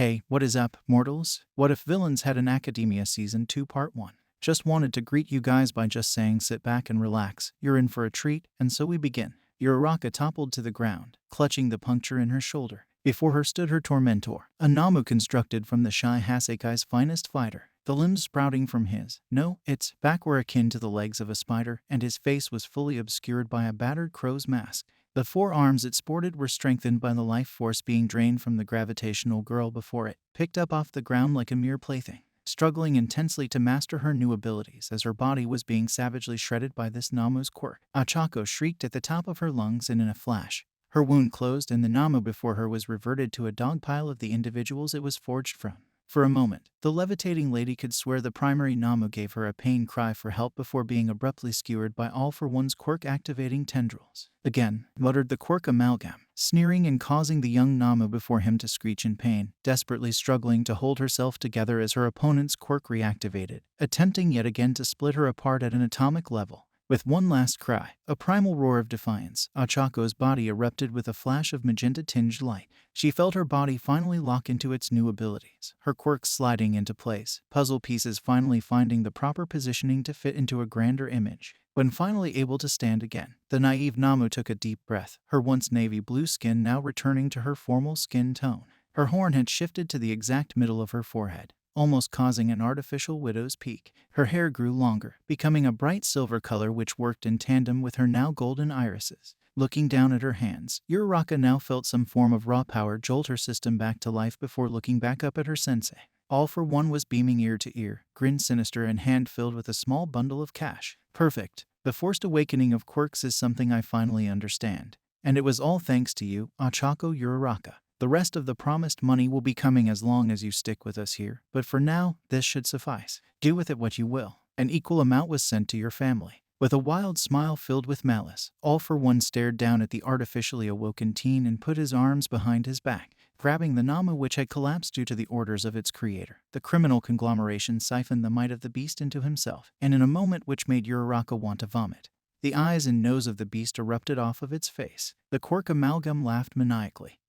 Hey, what is up, mortals? What if Villains had an Academia Season 2 Part 1? Just wanted to greet you guys by just saying sit back and relax, you're in for a treat, and so we begin. Uraraka toppled to the ground, clutching the puncture in her shoulder. Before her stood her tormentor, a Namu constructed from the Shy Hasekai's finest fighter. The limbs sprouting from his, its back were akin to the legs of a spider, and his face was fully obscured by a battered crow's mask. The forearms it sported were strengthened by the life force being drained from the gravitational girl before it, picked up off the ground like a mere plaything, struggling intensely to master her new abilities as her body was being savagely shredded by this Namu's quirk. Achako shrieked at the top of her lungs, and in a flash, her wound closed and the Namu before her was reverted to a dogpile of the individuals it was forged from. For a moment, the levitating lady could swear the primary Namu gave her a pain cry for help before being abruptly skewered by All for One's quirk-activating tendrils. Again, muttered the quirk amalgam, sneering and causing the young Namu before him to screech in pain, desperately struggling to hold herself together as her opponent's quirk reactivated, attempting yet again to split her apart at an atomic level. With one last cry, a primal roar of defiance, Achako's body erupted with a flash of magenta-tinged light. She felt her body finally lock into its new abilities, her quirks sliding into place, puzzle pieces finally finding the proper positioning to fit into a grander image. When finally able to stand again, the naive Namu took a deep breath, her once navy blue skin now returning to her formal skin tone. Her horn had shifted to the exact middle of her forehead, almost causing an artificial widow's peak. Her hair grew longer, becoming a bright silver color which worked in tandem with her now golden irises. Looking down at her hands, Uraraka now felt some form of raw power jolt her system back to life before looking back up at her sensei. All for One was beaming ear to ear, grin sinister and hand filled with a small bundle of cash. Perfect. The forced awakening of quirks is something I finally understand. And it was all thanks to you, Achako Uraraka. The rest of the promised money will be coming as long as you stick with us here, but for now, this should suffice. Do with it what you will. An equal amount was sent to your family. With a wild smile filled with malice, All for One stared down at the artificially awoken teen and put his arms behind his back, grabbing the Namu which had collapsed due to the orders of its creator. The criminal conglomeration siphoned the might of the beast into himself, and in a moment which made Uraraka want to vomit, the eyes and nose of the beast erupted off of its face. The quirk amalgam laughed maniacally,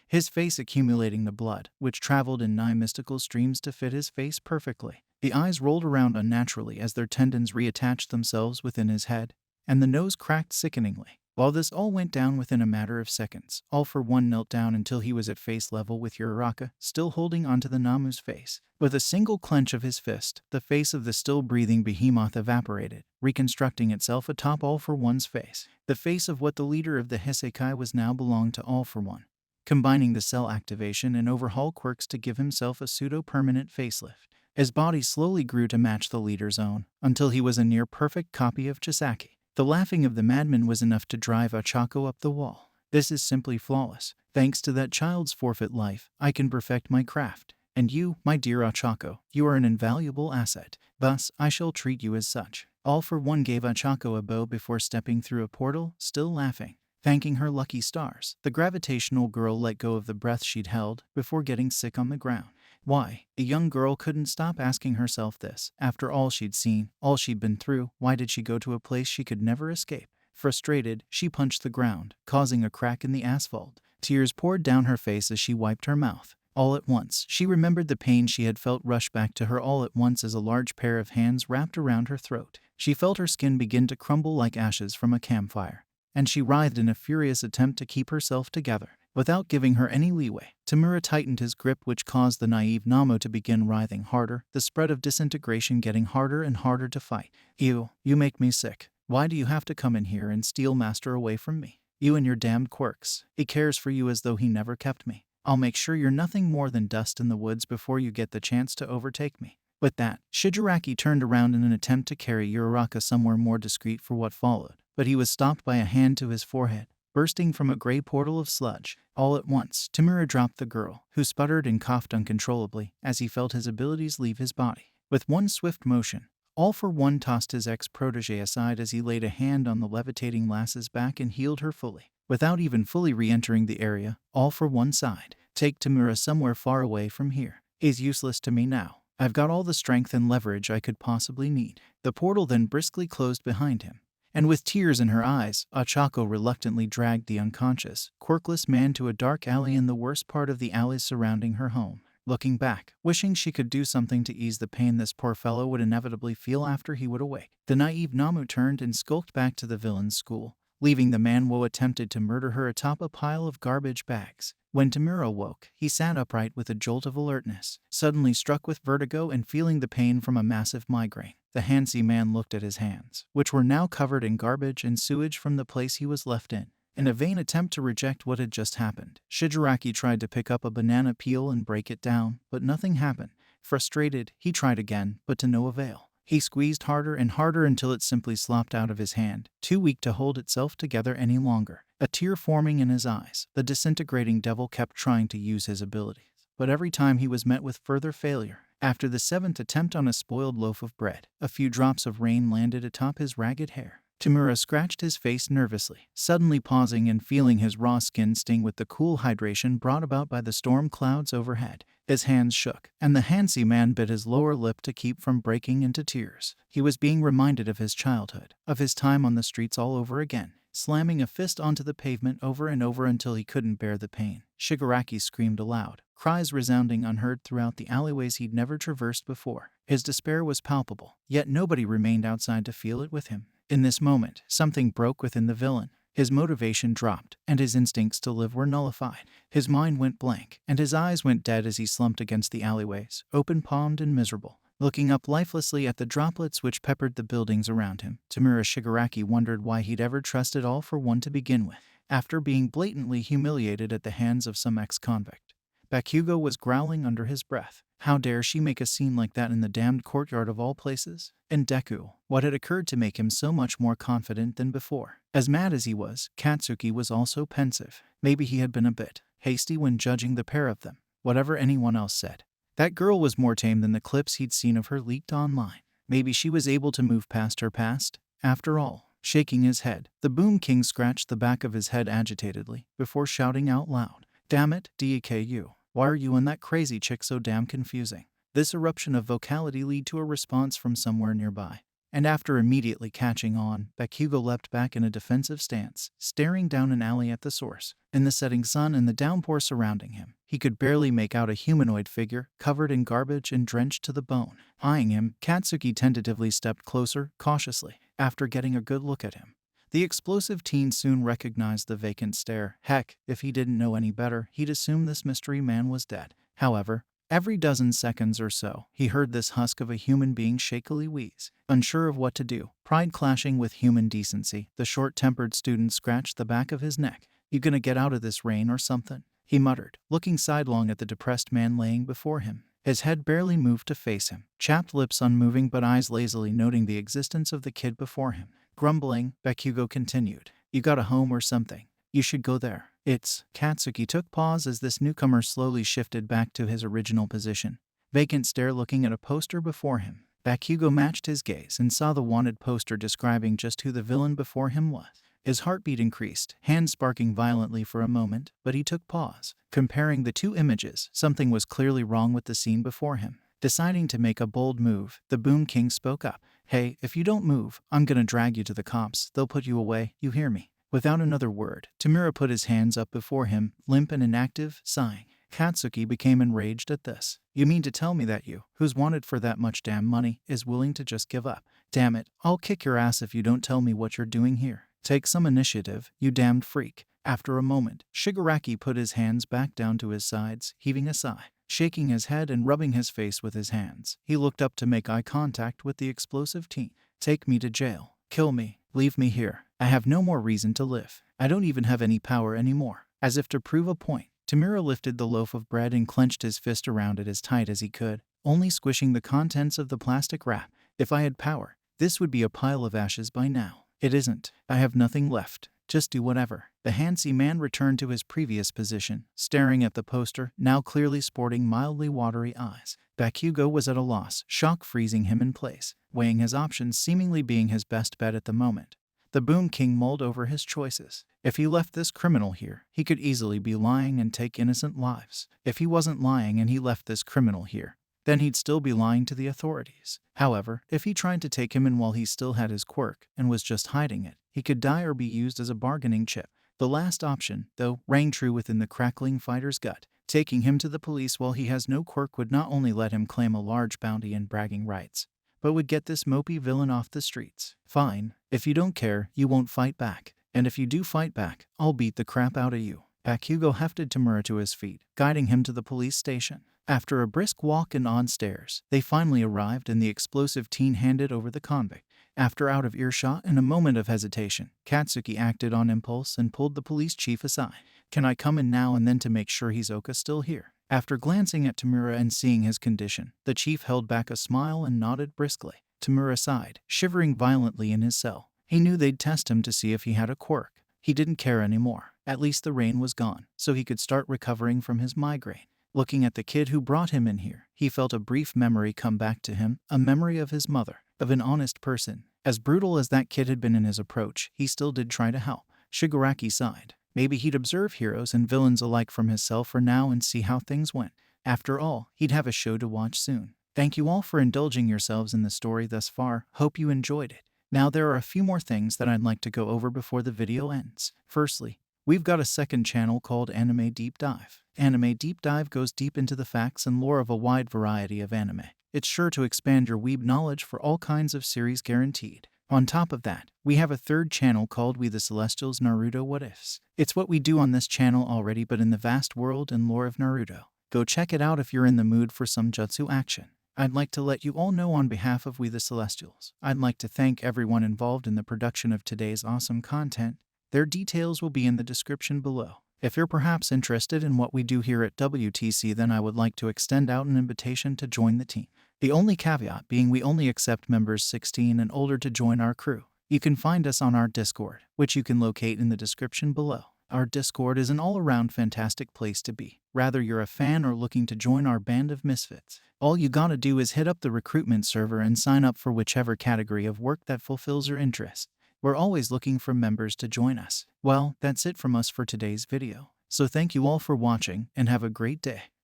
his face accumulating the blood, which traveled in 9 mystical streams to fit his face perfectly. The eyes rolled around unnaturally as their tendons reattached themselves within his head, and the nose cracked sickeningly. While this all went down within a matter of seconds, All for One knelt down until he was at face level with Uraraka, still holding onto the Namu's face. With a single clench of his fist, the face of the still-breathing behemoth evaporated, reconstructing itself atop All for One's face. The face of what the leader of the Hesekai was now belonged to All for One, combining the cell activation and overhaul quirks to give himself a pseudo-permanent facelift. His body slowly grew to match the leader's own, until he was a near-perfect copy of Chisaki. The laughing of the madman was enough to drive Achako up the wall. This is simply flawless. Thanks to that child's forfeit life, I can perfect my craft. And you, my dear Achako, you are an invaluable asset. Thus, I shall treat you as such. All for One gave Achako a bow before stepping through a portal, still laughing. Thanking her lucky stars, the gravitational girl let go of the breath she'd held before getting sick on the ground. Why? The young girl couldn't stop asking herself this. After all she'd seen, all she'd been through, why did she go to a place she could never escape? Frustrated, she punched the ground, causing a crack in the asphalt. Tears poured down her face as she wiped her mouth. All at once, she remembered the pain she had felt rush back to her all at once as a large pair of hands wrapped around her throat. She felt her skin begin to crumble like ashes from a campfire, and she writhed in a furious attempt to keep herself together. Without giving her any leeway, Tamura tightened his grip, which caused the naive Namu to begin writhing harder, the spread of disintegration getting harder and harder to fight. You make me sick. Why do you have to come in here and steal Master away from me? You and your damned quirks. He cares for you as though he never kept me. I'll make sure you're nothing more than dust in the woods before you get the chance to overtake me. With that, Shigaraki turned around in an attempt to carry Uraraka somewhere more discreet for what followed, but he was stopped by a hand to his forehead, bursting from a gray portal of sludge. All at once, Tamura dropped the girl, who sputtered and coughed uncontrollably as he felt his abilities leave his body. With one swift motion, All for One tossed his ex-protégé aside as he laid a hand on the levitating lass's back and healed her fully. Without even fully re-entering the area, All for One sighed. Take Tamura somewhere far away from here. He's useless to me now. I've got all the strength and leverage I could possibly need. The portal then briskly closed behind him, And with tears in her eyes, Ochako reluctantly dragged the unconscious, quirkless man to a dark alley in the worst part of the alleys surrounding her home. Looking back, wishing she could do something to ease the pain this poor fellow would inevitably feel after he would awake, the naive Namu turned and skulked back to the villain's school, leaving the man Wo attempted to murder her atop a pile of garbage bags. When Tamura woke, he sat upright with a jolt of alertness, suddenly struck with vertigo and feeling the pain from a massive migraine. The handsy man looked at his hands, which were now covered in garbage and sewage from the place he was left in. In a vain attempt to reject what had just happened, Shigaraki tried to pick up a banana peel and break it down, but nothing happened. Frustrated, he tried again, but to no avail. He squeezed harder and harder until it simply slopped out of his hand, too weak to hold itself together any longer. A tear forming in his eyes, the disintegrating devil kept trying to use his abilities, but every time he was met with further failure. After the 7th attempt on a spoiled loaf of bread, a few drops of rain landed atop his ragged hair. Tamura scratched his face nervously, suddenly pausing and feeling his raw skin sting with the cool hydration brought about by the storm clouds overhead. His hands shook, and the handsy man bit his lower lip to keep from breaking into tears. He was being reminded of his childhood, of his time on the streets all over again, slamming a fist onto the pavement over and over until he couldn't bear the pain. Shigaraki screamed aloud, cries resounding unheard throughout the alleyways he'd never traversed before. His despair was palpable, yet nobody remained outside to feel it with him. In this moment, something broke within the villain. His motivation dropped, and his instincts to live were nullified. His mind went blank, and his eyes went dead as he slumped against the alleyways, open-palmed and miserable. Looking up lifelessly at the droplets which peppered the buildings around him, Tamura Shigaraki wondered why he'd ever trusted All for One to begin with, after being blatantly humiliated at the hands of some ex-convict. Bakugo was growling under his breath. How dare she make a scene like that in the damned courtyard of all places? And Deku, what had occurred to make him so much more confident than before? As mad as he was, Katsuki was also pensive. Maybe he had been a bit hasty when judging the pair of them. Whatever anyone else said, that girl was more tame than the clips he'd seen of her leaked online. Maybe she was able to move past her past, after all. Shaking his head, the Boom King scratched the back of his head agitatedly, before shouting out loud, "Damn it, DKU. Why are you and that crazy chick so damn confusing?" This eruption of vocality led to a response from somewhere nearby, and after immediately catching on, Bakugo leapt back in a defensive stance, staring down an alley at the source. In the setting sun and the downpour surrounding him, he could barely make out a humanoid figure, covered in garbage and drenched to the bone. Eyeing him, Katsuki tentatively stepped closer, cautiously. After getting a good look at him, the explosive teen soon recognized the vacant stare. Heck, if he didn't know any better, he'd assume this mystery man was dead. However, every dozen seconds or so, he heard this husk of a human being shakily wheeze. Unsure of what to do, pride clashing with human decency, the short-tempered student scratched the back of his neck. "You gonna get out of this rain or something?" he muttered, looking sidelong at the depressed man laying before him. His head barely moved to face him, chapped lips unmoving but eyes lazily noting the existence of the kid before him. Grumbling, Bakugo continued, "You got a home or something? You should go there. It's..." Katsuki took pause as this newcomer slowly shifted back to his original position, vacant stare looking at a poster before him. Bakugo matched his gaze and saw the wanted poster describing just who the villain before him was. His heartbeat increased, hands sparking violently for a moment, but he took pause. Comparing the two images, something was clearly wrong with the scene before him. Deciding to make a bold move, the Boom King spoke up. "Hey, if you don't move, I'm gonna drag you to the cops. They'll put you away, you hear me?" Without another word, Tamura put his hands up before him, limp and inactive, sighing. Katsuki became enraged at this. "You mean to tell me that you, who's wanted for that much damn money, is willing to just give up? Damn it, I'll kick your ass if you don't tell me what you're doing here. Take some initiative, you damned freak." After a moment, Shigaraki put his hands back down to his sides, heaving a sigh. Shaking his head and rubbing his face with his hands, he looked up to make eye contact with the explosive teen. "Take me to jail. Kill me. Leave me here. I have no more reason to live. I don't even have any power anymore." As if to prove a point, Tamura lifted the loaf of bread and clenched his fist around it as tight as he could, only squishing the contents of the plastic wrap. "If I had power, this would be a pile of ashes by now. It isn't. I have nothing left. Just do whatever." The handsy man returned to his previous position, staring at the poster, now clearly sporting mildly watery eyes. Bakugo was at a loss, shock freezing him in place, weighing his options, seemingly being his best bet at the moment. The Boom King mulled over his choices. If he left this criminal here, he could easily be lying and take innocent lives. If he wasn't lying and he left this criminal here, then he'd still be lying to the authorities. However, if he tried to take him in while he still had his quirk and was just hiding it, he could die or be used as a bargaining chip. The last option, though, rang true within the crackling fighter's gut. Taking him to the police while he has no quirk would not only let him claim a large bounty and bragging rights, but would get this mopey villain off the streets. Fine, if you don't care, you won't fight back. And if you do fight back, I'll beat the crap out of you. Bakugo hefted Tamura to his feet, guiding him to the police station. After a brisk walk and on stairs, they finally arrived and the explosive teen handed over the convict. After out of earshot and a moment of hesitation, Katsuki acted on impulse and pulled the police chief aside. Can I come in now and then to make sure Hisoka's still here? After glancing at Tamura and seeing his condition, the chief held back a smile and nodded briskly. Tamura sighed, shivering violently in his cell. He knew they'd test him to see if he had a quirk. He didn't care anymore. At least the rain was gone, so he could start recovering from his migraine. Looking at the kid who brought him in here, he felt a brief memory come back to him, a memory of his mother, of an honest person. As brutal as that kid had been in his approach, he still did try to help. Shigaraki sighed. Maybe he'd observe heroes and villains alike from his cell for now and see how things went. After all, he'd have a show to watch soon. Thank you all for indulging yourselves in the story thus far. Hope you enjoyed it. Now there are a few more things that I'd like to go over before the video ends. Firstly, we've got a second channel called Anime Deep Dive. Anime Deep Dive goes deep into the facts and lore of a wide variety of anime. It's sure to expand your weeb knowledge for all kinds of series guaranteed. On top of that, we have a third channel called We The Celestials Naruto What Ifs. It's what we do on this channel already but in the vast world and lore of Naruto. Go check it out if you're in the mood for some jutsu action. I'd like to let you all know on behalf of We The Celestials, I'd like to thank everyone involved in the production of today's awesome content. Their details will be in the description below. If you're perhaps interested in what we do here at WTC, then I would like to extend out an invitation to join the team. The only caveat being we only accept members 16 and older to join our crew. You can find us on our Discord, which you can locate in the description below. Our Discord is an all-around fantastic place to be, whether you're a fan or looking to join our band of misfits. All you gotta do is hit up the recruitment server and sign up for whichever category of work that fulfills your interest. We're always looking for members to join us. Well, that's it from us for today's video. So thank you all for watching and have a great day.